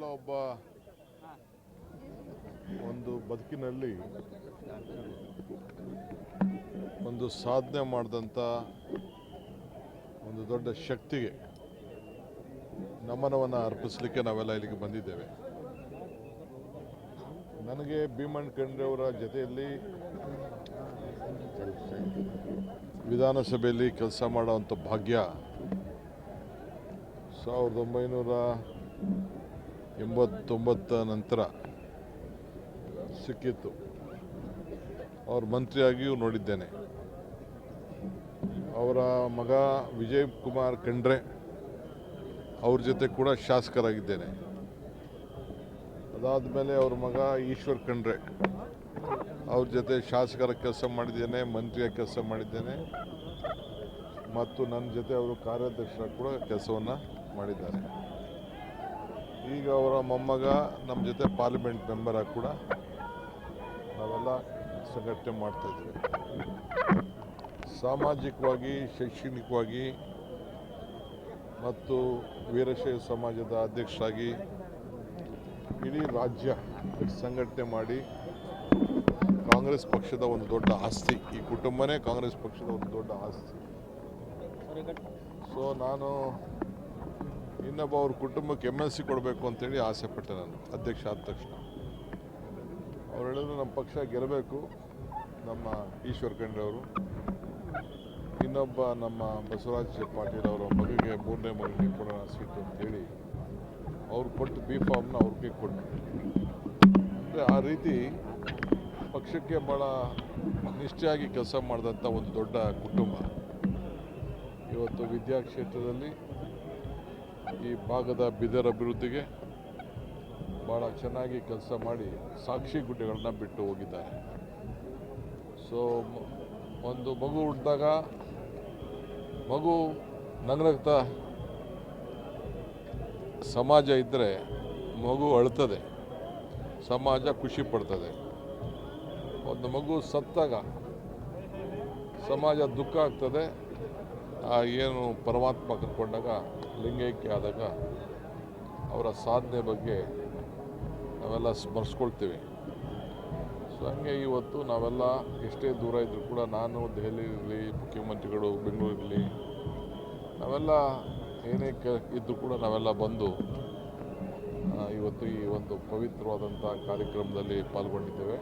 ನಾವೆಲ್ಲ ಒಂದು ಬದುಕಿನಲ್ಲಿ ಒಂದು ಸಾಧನೆ ಮಾಡಿದಂಥ ಒಂದು ದೊಡ್ಡ ಶಕ್ತಿಗೆ ನಮನವನ್ನು ಅರ್ಪಿಸಲಿಕ್ಕೆ ನಾವೆಲ್ಲ ಇಲ್ಲಿಗೆ ಬಂದಿದ್ದೇವೆ. ನನಗೆ ಭೀಮಣ್ಣ ಖಂಡ್ರೆ ಅವರ ಜೊತೆಯಲ್ಲಿ ವಿಧಾನಸಭೆಯಲ್ಲಿ ಕೆಲಸ ಮಾಡುವಂಥ ಭಾಗ್ಯ 1989 ನಂತರ ಸಿಕ್ಕಿತ್ತು. ಅವ್ರ ಮಂತ್ರಿಯಾಗಿಯೂ ನೋಡಿದ್ದೇನೆ. ಅವರ ಮಗ ವಿಜಯ್ ಕುಮಾರ್ ಖಂಡ್ರೆ ಅವ್ರ ಜೊತೆ ಕೂಡ ಶಾಸಕರಾಗಿದ್ದೇನೆ. ಅದಾದ ಮೇಲೆ ಅವ್ರ ಮಗ ಈಶ್ವರ್ ಖಂಡ್ರೆ ಅವ್ರ ಜೊತೆ ಶಾಸಕರ ಕೆಲಸ ಮಾಡಿದ್ದೇನೆ, ಮಂತ್ರಿಯ ಕೆಲಸ ಮಾಡಿದ್ದೇನೆ ಮತ್ತು ನನ್ನ ಜೊತೆ ಅವರು ಕಾರ್ಯಾಧ್ಯಕ್ಷರ ಕೂಡ ಕೆಲಸವನ್ನು ಮಾಡಿದ್ದಾರೆ. ಈಗ ಅವರ ಮೊಮ್ಮಗ ನಮ್ಮ ಜೊತೆ ಪಾರ್ಲಿಮೆಂಟ್ ಮೆಂಬರಾಗಿ ಕೂಡ ನಾವೆಲ್ಲ ಸಂಘಟನೆ ಮಾಡ್ತಾಯಿದ್ದೀವಿ. ಸಾಮಾಜಿಕವಾಗಿ, ಶೈಕ್ಷಣಿಕವಾಗಿ ಮತ್ತು ವೀರಶೈವ ಸಮಾಜದ ಅಧ್ಯಕ್ಷರಾಗಿ ಇಡೀ ರಾಜ್ಯ ಸಂಘಟನೆ ಮಾಡಿ ಕಾಂಗ್ರೆಸ್ ಪಕ್ಷದ ಒಂದು ದೊಡ್ಡ ಆಸ್ತಿ, ಈ ಕುಟುಂಬನೇ ಕಾಂಗ್ರೆಸ್ ಪಕ್ಷದ ಒಂದು ದೊಡ್ಡ ಆಸ್ತಿ. ಸೊ ನಾನು ಇನ್ನೊಬ್ಬ ಅವ್ರ ಕುಟುಂಬಕ್ಕೆ MLC ಕೊಡಬೇಕು ಅಂತೇಳಿ ಆಸೆ ಪಟ್ಟೆ. ನಾನು ಅಧ್ಯಕ್ಷ ಆದ ತಕ್ಷಣ ಅವ್ರು ಹೇಳಿದ್ರು ನಮ್ಮ ಪಕ್ಷ ಗೆಲ್ಲಬೇಕು, ನಮ್ಮ ಈಶ್ವರ್ ಖಂಡ್ರೆ ಅವರು, ಇನ್ನೊಬ್ಬ ನಮ್ಮ ಬಸವರಾಜ್ ಪಾಟೀಲ್ ಅವರ ಮಗನಿಗೆ 3ನೇ ಮಗನಿಗೆ ಕೊಡೋಣ ಸೀಟು ಅಂತೇಳಿ ಅವ್ರು ಕೊಟ್ಟು B.Pharmನ ಅವ್ರಿಗೆ ಕೊಟ್ಟು, ಅಂದರೆ ಆ ರೀತಿ ಪಕ್ಷಕ್ಕೆ ಭಾಳ ನಿಷ್ಠೆಯಾಗಿ ಕೆಲಸ ಮಾಡಿದಂಥ ಒಂದು ದೊಡ್ಡ ಕುಟುಂಬ ಇವತ್ತು ವಿದ್ಯಾಕ್ಷೇತ್ರದಲ್ಲಿ ಈ ಭಾಗದ ಬೀದರ್ ಅಭಿವೃದ್ಧಿಗೆ ಭಾಳ ಚೆನ್ನಾಗಿ ಕೆಲಸ ಮಾಡಿ ಸಾಕ್ಷಿ ಗುಡ್ಡೆಗಳನ್ನ ಬಿಟ್ಟು ಹೋಗಿದ್ದಾರೆ. ಸೊ ಒಂದು ಮಗು ಹುಟ್ಟಿದಾಗ ಮಗು ನಗನಗ್ತಾ ಸಮಾಜ ಇದ್ದರೆ ಮಗು ಅಳ್ತದೆ, ಸಮಾಜ ಖುಷಿ ಪಡ್ತದೆ. ಒಂದು ಮಗು ಸತ್ತಾಗ ಸಮಾಜ ದುಃಖ ಆಗ್ತದೆ. ಏನು ಪರಮಾತ್ಮ ಕರ್ಕೊಂಡಾಗ ಲಿಂಗೈಕ್ಯ ಆದಾಗ ಅವರ ಸಾಧನೆ ಬಗ್ಗೆ ನಾವೆಲ್ಲ ಸ್ಮರಿಸ್ಕೊಳ್ತೀವಿ. ಸೊ ಹಂಗೆ ಇವತ್ತು ನಾವೆಲ್ಲ ಎಷ್ಟೇ ದೂರ ಇದ್ದರೂ ಕೂಡ, ನಾನು ದೆಹಲಿಯಲ್ಲಿ, ಮುಖ್ಯಮಂತ್ರಿಗಳು ಬೆಂಗಳೂರಲ್ಲಿ, ನಾವೆಲ್ಲ ಏನೇ ಇದ್ದರೂ ಕೂಡ ನಾವೆಲ್ಲ ಬಂದು ಇವತ್ತು ಈ ಒಂದು ಪವಿತ್ರವಾದಂಥ ಕಾರ್ಯಕ್ರಮದಲ್ಲಿ ಪಾಲ್ಗೊಂಡಿದ್ದೇವೆ.